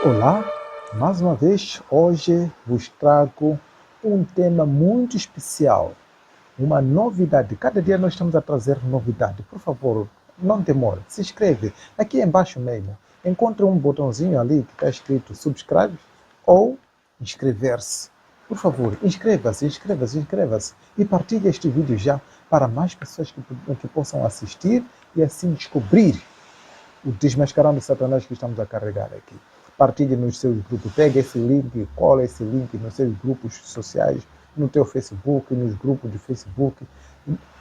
Olá, mais uma vez, hoje vos trago um tema muito especial, uma novidade. Cada dia nós estamos a trazer novidade. Por favor, não demore, se inscreve. Aqui embaixo mesmo, encontre um botãozinho ali que está escrito subscribe ou inscrever-se. Por favor, inscreva-se, inscreva-se, inscreva-se e partilhe este vídeo já para mais pessoas que possam assistir e assim descobrir o desmascarando Satanás que estamos a carregar aqui. Partilhe nos seus grupos, pega esse link, cola esse link nos seus grupos sociais, no teu Facebook, nos grupos de Facebook,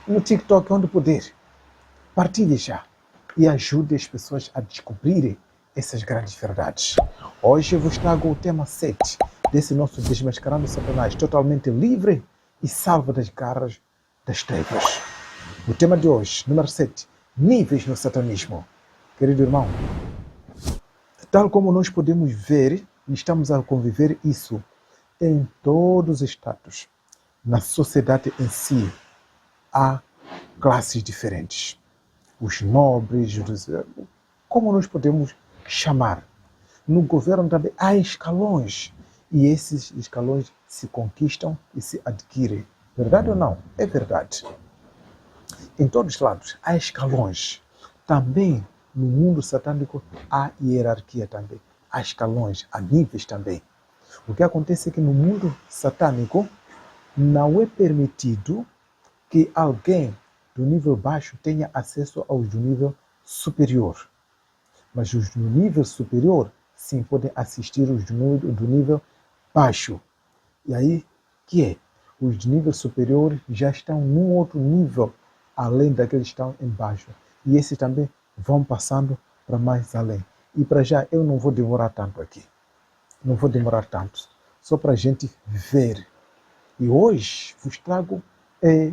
no TikTok, onde puder. Partilhe já e ajude as pessoas a descobrirem essas grandes verdades. Hoje eu vos trago o tema 7 desse nosso Desmascarando Satanás, totalmente livre e salvo das garras das trevas. O tema de hoje, número 7, níveis no satanismo. Querido irmão, tal como nós podemos ver, estamos a conviver isso em todos os estados. Na sociedade em si, há classes diferentes. Os nobres, como nós podemos chamar. No governo também há escalões. E esses escalões se conquistam e se adquirem. Verdade ou não? É verdade. Em todos os lados há escalões. Também no mundo satânico há hierarquia também. Há escalões, há níveis também. O que acontece é que no mundo satânico não é permitido que alguém do nível baixo tenha acesso aos do nível superior. Mas os do nível superior, sim, podem assistir os do nível baixo. E aí, que é? Os de nível superior já estão num outro nível, além daqueles que estão embaixo. E esses também vão passando para mais além. E para já, eu não vou demorar tanto aqui. Não vou demorar tanto. Só para a gente ver. E hoje vos trago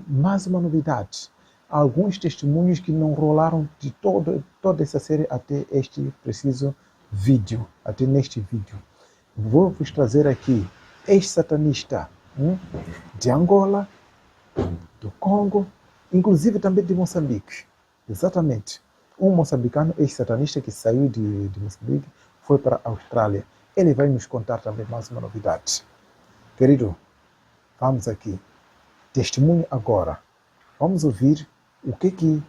mais uma novidade. Alguns testemunhos que não rolaram de toda essa série até este preciso vídeo. Até neste vídeo. Vou vos trazer aqui ex-satanista de Angola, do Congo, inclusive também de Moçambique. Exatamente. Um moçambicano ex-satanista que saiu de Moçambique foi para a Austrália. Ele vai nos contar também mais uma novidade. Querido, vamos aqui. Testemunho agora. Vamos ouvir o que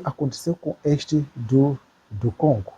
aconteceu com este do Congo.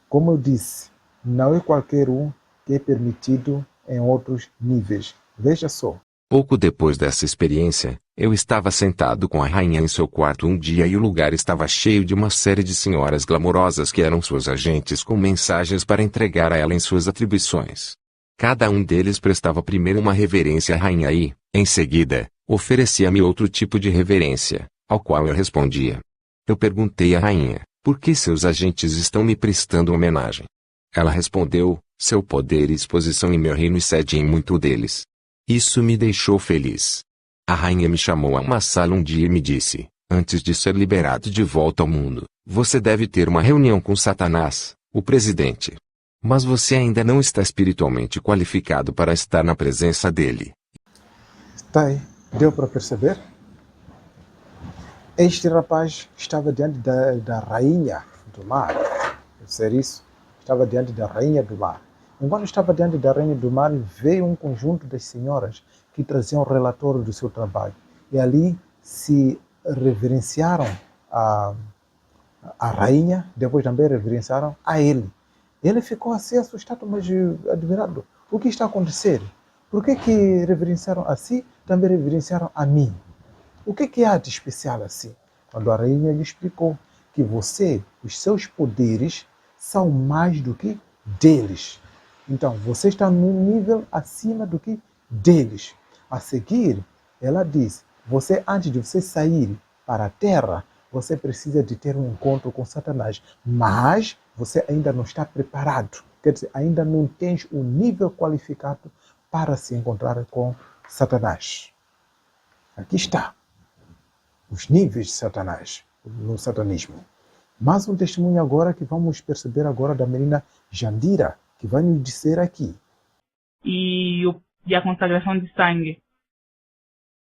Como eu disse, não é qualquer um que é permitido em outros níveis. Veja só. Pouco depois dessa experiência, eu estava sentado com a rainha em seu quarto um dia e o lugar estava cheio de uma série de senhoras glamourosas que eram suas agentes com mensagens para entregar a ela em suas atribuições. Cada um deles prestava primeiro uma reverência à rainha e, em seguida, oferecia-me outro tipo de reverência, ao qual eu respondia. Eu perguntei à rainha, por que seus agentes estão me prestando homenagem? Ela respondeu, seu poder e exposição em meu reino excede em muito deles. Isso me deixou feliz. A rainha me chamou a uma sala um dia e me disse, antes de ser liberado de volta ao mundo, você deve ter uma reunião com Satanás, o presidente. Mas você ainda não está espiritualmente qualificado para estar na presença dele. Tá aí. Deu para perceber? Este rapaz estava diante da rainha do mar. Deve ser isso? Estava diante da rainha do mar. Enquanto estava diante da rainha do mar, veio um conjunto das senhoras que traziam relatório do seu trabalho. E ali se reverenciaram a rainha, depois também reverenciaram a ele. Ele ficou assim assustado, mas admirado. O que está a acontecer? Por que reverenciaram a si, também reverenciaram a mim? O que há de especial assim? Quando a rainha lhe explicou que você, os seus poderes, são mais do que deles. Então, você está num nível acima do que deles. A seguir, ela diz, você antes de você sair para a terra, você precisa de ter um encontro com Satanás. Mas você ainda não está preparado. Quer dizer, ainda não tens o nível qualificado para se encontrar com Satanás. Aqui está. Os níveis de Satanás no satanismo. Mais um testemunho agora que vamos perceber agora da menina Jandira, que vai nos dizer aqui. E a consagração de sangue.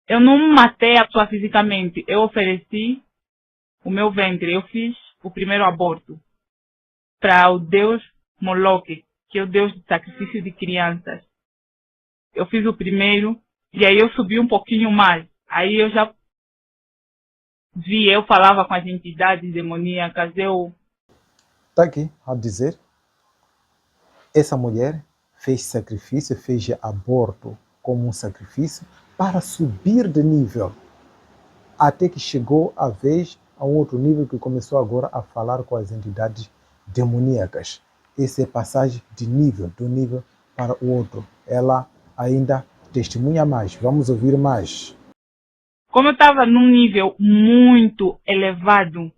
Eu não matei a pessoa fisicamente, eu ofereci o meu ventre, eu fiz o primeiro aborto para o Deus Moloque, que é o deus de sacrifício de crianças. Eu fiz o primeiro e aí eu subi um pouquinho mais. Aí eu já vi, eu falava com as entidades demoníacas, eu... Está aqui a dizer, essa mulher fez sacrifício, fez aborto como um sacrifício para subir de nível, até que chegou a vez a um outro nível que começou agora a falar com as entidades demoníacas. Essa é passagem de nível, de um nível para o outro. Ela ainda testemunha mais. Vamos ouvir mais. Como eu estava num nível muito elevado,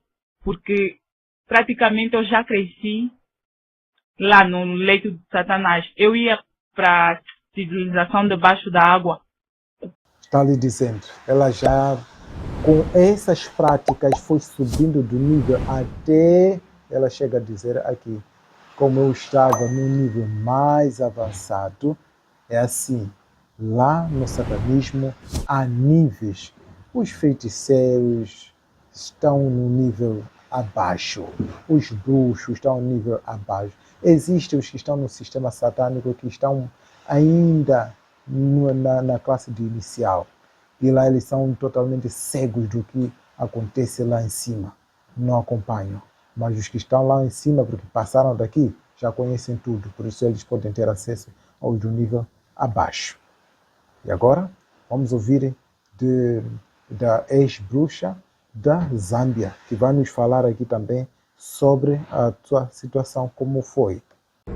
porque praticamente eu já cresci lá no leito de Satanás. Eu ia para a civilização debaixo da água. Está lhe dizendo, ela já com essas práticas foi subindo do nível até ela chega a dizer aqui, como eu estava num nível mais avançado, é assim, lá no satanismo há níveis. Os feiticeiros estão no nível abaixo, os bruxos estão no nível abaixo. Existem os que estão no sistema satânico que estão ainda na classe de inicial. E lá eles são totalmente cegos do que acontece lá em cima. Não acompanham. Mas os que estão lá em cima, porque passaram daqui, já conhecem tudo. Por isso eles podem ter acesso aos do nível abaixo. E agora, vamos ouvir da ex-bruxa da Zâmbia, que vai nos falar aqui também sobre a sua situação, como foi.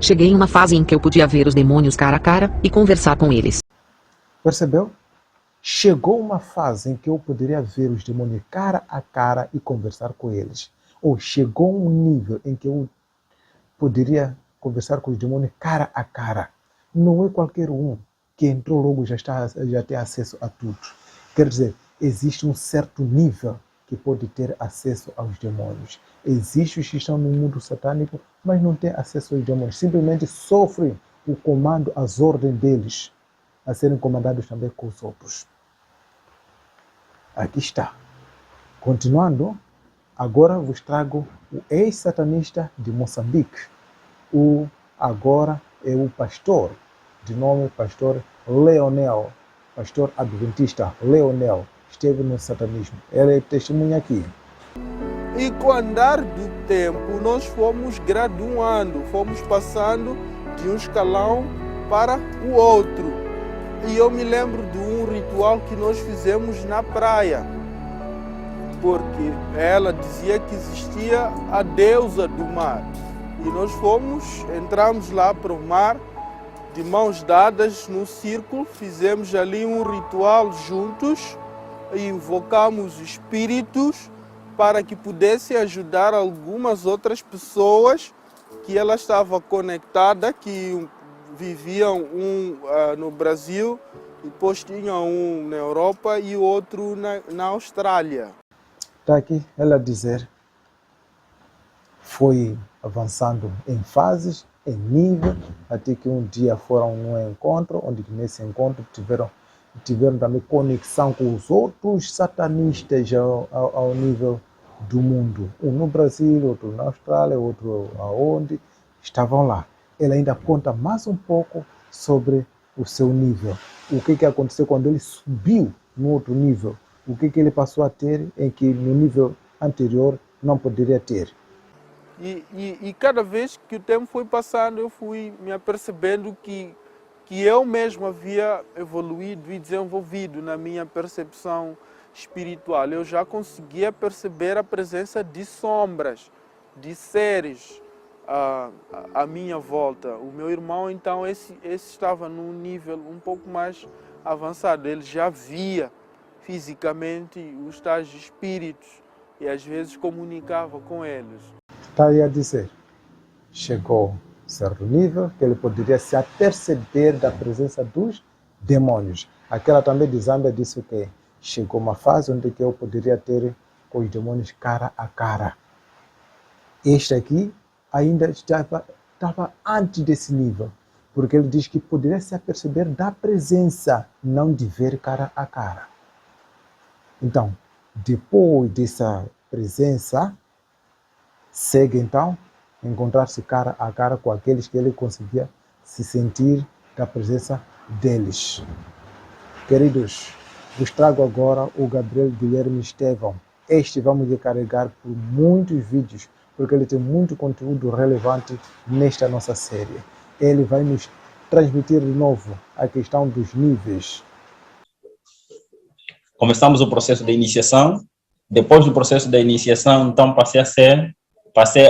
Cheguei em uma fase em que eu podia ver os demônios cara a cara e conversar com eles. Percebeu? Chegou uma fase em que eu poderia ver os demônios cara a cara e conversar com eles. Ou chegou um nível em que eu poderia conversar com os demônios cara a cara. Não é qualquer um que entrou logo já tem acesso a tudo. Quer dizer, existe um certo nível que pode ter acesso aos demônios. Existem os que estão no mundo satânico, mas não têm acesso aos demônios. Simplesmente sofrem o comando, as ordens deles, a serem comandados também com os outros. Aqui está. Continuando, agora vos trago o ex-satanista de Moçambique. Agora é o pastor, de nome pastor Leonel, pastor adventista Leonel, esteve no satanismo. Ele testemunha aqui. E com o andar do tempo, nós fomos graduando, fomos passando de um escalão para o outro. E eu me lembro de um ritual que nós fizemos na praia, porque ela dizia que existia a deusa do mar. E nós entramos lá para o mar, de mãos dadas no círculo, fizemos ali um ritual juntos e invocamos espíritos para que pudesse ajudar algumas outras pessoas que ela estava conectada, que viviam no Brasil, depois tinha um na Europa e outro na Austrália. Está aqui ela dizer, foi avançando em fases, em nível, até que um dia foram num encontro, onde nesse encontro tiveram também conexão com os outros satanistas ao nível do mundo. Um no Brasil, outro na Austrália, outro aonde, estavam lá. Ele ainda conta mais um pouco sobre o seu nível. O que aconteceu quando ele subiu no outro nível. O que ele passou a ter em que no nível anterior não poderia ter. E cada vez que o tempo foi passando, eu fui me apercebendo que eu mesmo havia evoluído e desenvolvido na minha percepção espiritual. Eu já conseguia perceber a presença de sombras, de seres à minha volta. O meu irmão, então, esse estava num nível um pouco mais avançado. Ele já via fisicamente os tais espíritos e às vezes comunicava com eles. Está aí a dizer, chegou a certo nível que ele poderia se aperceber da presença dos demônios. Aquela também de Zâmbia disse que chegou uma fase onde eu poderia ter com os demônios cara a cara. Este aqui ainda estava antes desse nível, porque ele diz que poderia se aperceber da presença, não de ver cara a cara. Então, depois dessa presença, segue então encontrar-se cara a cara com aqueles que ele conseguia se sentir da presença deles. Queridos, vos trago agora o Gabriel Guilherme Estevão. Este vamos lhe carregar por muitos vídeos, porque ele tem muito conteúdo relevante nesta nossa série. Ele vai nos transmitir de novo a questão dos níveis. Começamos o processo de iniciação. Depois do processo da iniciação, então passei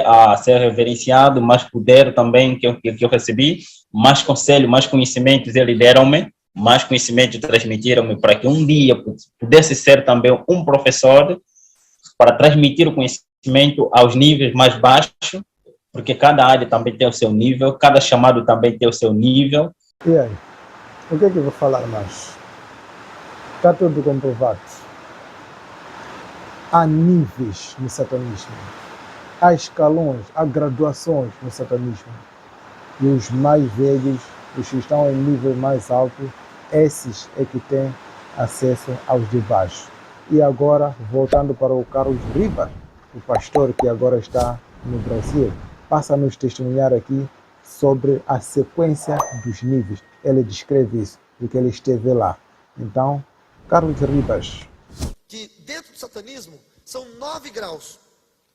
a ser reverenciado, mais poder também que eu recebi, mais conselho, mais conhecimentos eles deram-me, mais conhecimentos transmitiram-me para que um dia pudesse ser também um professor para transmitir o conhecimento aos níveis mais baixos, porque cada área também tem o seu nível, cada chamado também tem o seu nível. E aí, o que é que eu vou falar mais? Está tudo comprovado. Há níveis no satanismo, há escalões, há graduações no satanismo. E os mais velhos, os que estão em nível mais alto, esses é que têm acesso aos de baixo. E agora, voltando para o Carlos Ribas, o pastor que agora está no Brasil, passa a nos testemunhar aqui sobre a sequência dos níveis. Ele descreve isso, porque ele esteve lá. Então, Carlos Ribas. Que dentro do satanismo são 9 graus,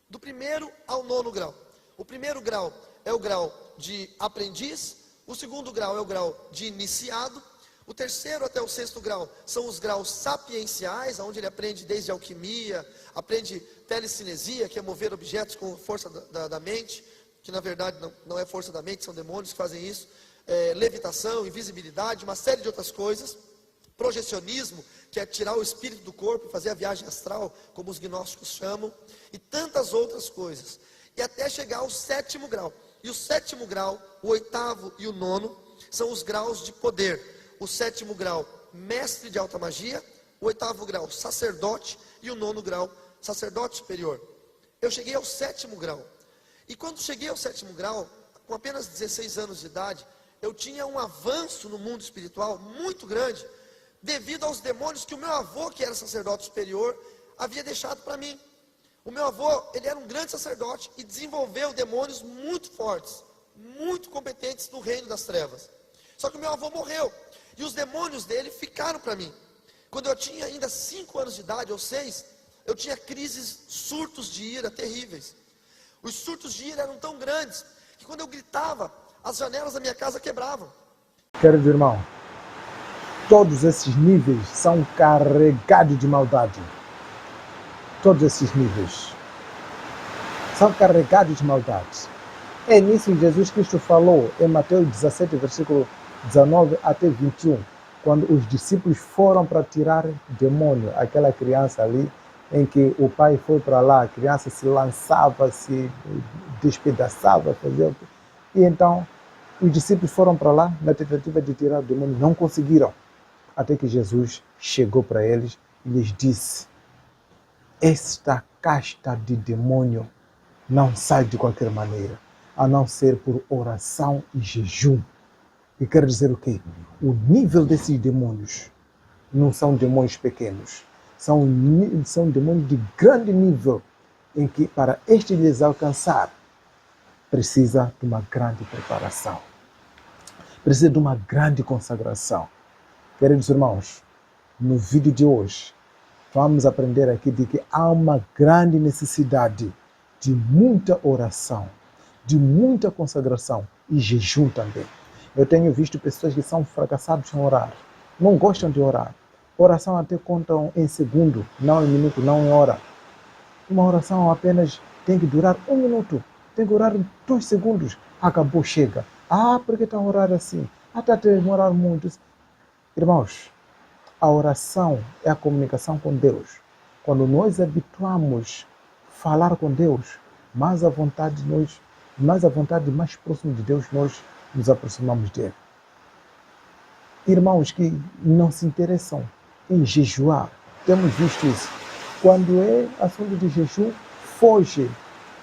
do 1º ao 9º grau. O 1º grau é o grau de aprendiz, o 2º grau é o grau de iniciado, o 3º até o 6º grau são os graus sapienciais, onde ele aprende desde alquimia, aprende telecinesia, que é mover objetos com força da mente, que na verdade não é força da mente, são demônios que fazem isso, levitação, invisibilidade, uma série de outras coisas, projecionismo, que é tirar o espírito do corpo e fazer a viagem astral, como os gnósticos chamam, e tantas outras coisas, e até chegar ao 7º grau. E o 7º grau, o 8º e o 9º, são os graus de poder. O 7º grau, mestre de alta magia, o 8º grau, sacerdote, e o 9º grau, sacerdote superior. Eu cheguei ao 7º grau, e quando cheguei ao 7º grau, com apenas 16 anos de idade, eu tinha um avanço no mundo espiritual muito grande, devido aos demônios que o meu avô, que era sacerdote superior, havia deixado para mim. O meu avô, ele era um grande sacerdote e desenvolveu demônios muito fortes, muito competentes no reino das trevas. Só que o meu avô morreu e os demônios dele ficaram para mim. Quando eu tinha ainda 5 anos de idade ou 6, eu tinha crises, surtos de ira terríveis. Os surtos de ira eram tão grandes que quando eu gritava, as janelas da minha casa quebravam. Querido irmão, todos esses níveis são carregados de maldade. Todos esses níveis são carregados de maldade. É nisso que Jesus Cristo falou em Mateus 17, versículo 19 até 21, quando os discípulos foram para tirar demônio, aquela criança ali, em que o pai foi para lá, a criança se lançava, se despedaçava, fazia... E então, os discípulos foram para lá, na tentativa de tirar o demônio, não conseguiram. Até que Jesus chegou para eles e lhes disse: esta casta de demônio não sai de qualquer maneira, a não ser por oração e jejum. E quer dizer o quê? O nível desses demônios não são demônios pequenos, são demônios de grande nível, em que para este lhes alcançar, precisa de uma grande preparação, precisa de uma grande consagração. Queridos irmãos, no vídeo de hoje, vamos aprender aqui de que há uma grande necessidade de muita oração, de muita consagração e jejum também. Eu tenho visto pessoas que são fracassadas em orar, não gostam de orar. Oração até contam em segundo, não em minuto, não em hora. Uma oração apenas tem que durar 1 minuto, tem que orar 2 segundos, acabou, chega. Ah, porque está a orar assim? Até demorar muito. Irmãos, a oração é a comunicação com Deus. Quando nós habituamos a falar com Deus, mais à vontade, mais próximo de Deus, nós nos aproximamos dele. Irmãos que não se interessam em jejuar, temos visto isso. Quando é assunto de jejum, foge,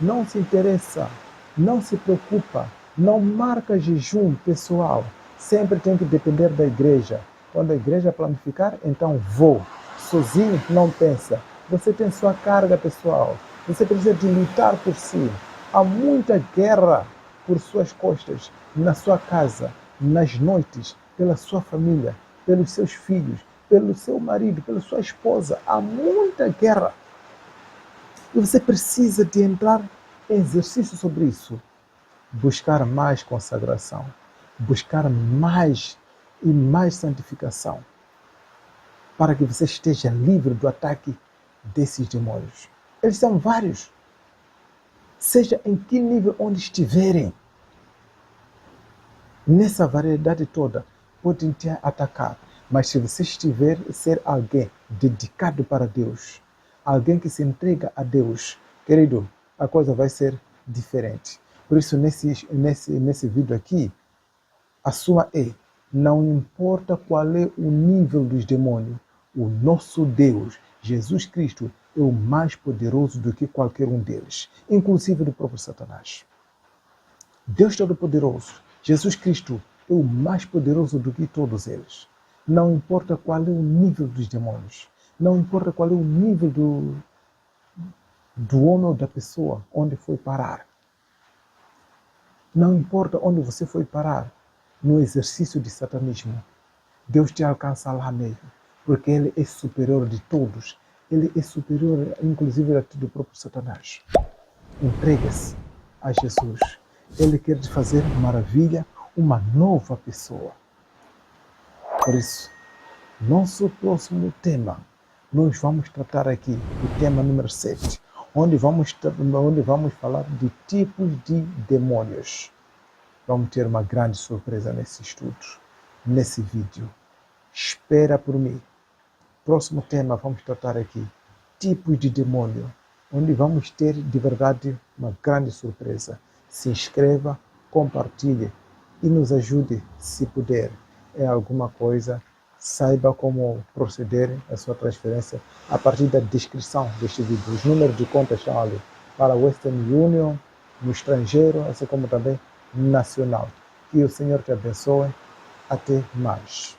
não se interessa, não se preocupa, não marca jejum pessoal. Sempre tem que depender da igreja. Quando a igreja planificar, então vou. Sozinho não pensa. Você tem sua carga pessoal. Você precisa de lutar por si. Há muita guerra por suas costas, na sua casa, nas noites, pela sua família, pelos seus filhos, pelo seu marido, pela sua esposa. Há muita guerra. E você precisa de entrar em exercício sobre isso. Buscar mais consagração. Buscar mais e mais santificação. Para que você esteja livre do ataque desses demônios. Eles são vários. Seja em que nível onde estiverem, nessa variedade toda, podem te atacar. Mas se você estiver ser alguém dedicado para Deus, alguém que se entrega a Deus, querido, a coisa vai ser diferente. Por isso, nesse vídeo aqui, a sua não importa qual é o nível dos demônios, o nosso Deus, Jesus Cristo, é o mais poderoso do que qualquer um deles, inclusive do próprio Satanás. Deus Todo-Poderoso, Jesus Cristo, é o mais poderoso do que todos eles. Não importa qual é o nível dos demônios, não importa qual é o nível do homem ou da pessoa, onde foi parar. Não importa onde você foi parar, no exercício de satanismo, Deus te alcança lá mesmo, porque Ele é superior de todos. Ele é superior, inclusive, a do próprio Satanás. Entregue-se a Jesus. Ele quer te fazer maravilha, uma nova pessoa. Por isso, nosso próximo tema, nós vamos tratar aqui do tema número 7, onde vamos falar de tipos de demônios. Vamos ter uma grande surpresa nesse estudo, nesse vídeo. Espera por mim. Próximo tema, vamos tratar aqui tipos de demônio, onde vamos ter de verdade uma grande surpresa. Se inscreva, compartilhe e nos ajude se puder. É alguma coisa, saiba como proceder a sua transferência a partir da descrição deste vídeo. Os números de conta estão ali para Western Union, no estrangeiro, assim como também nacional. Que o Senhor te abençoe. Até mais.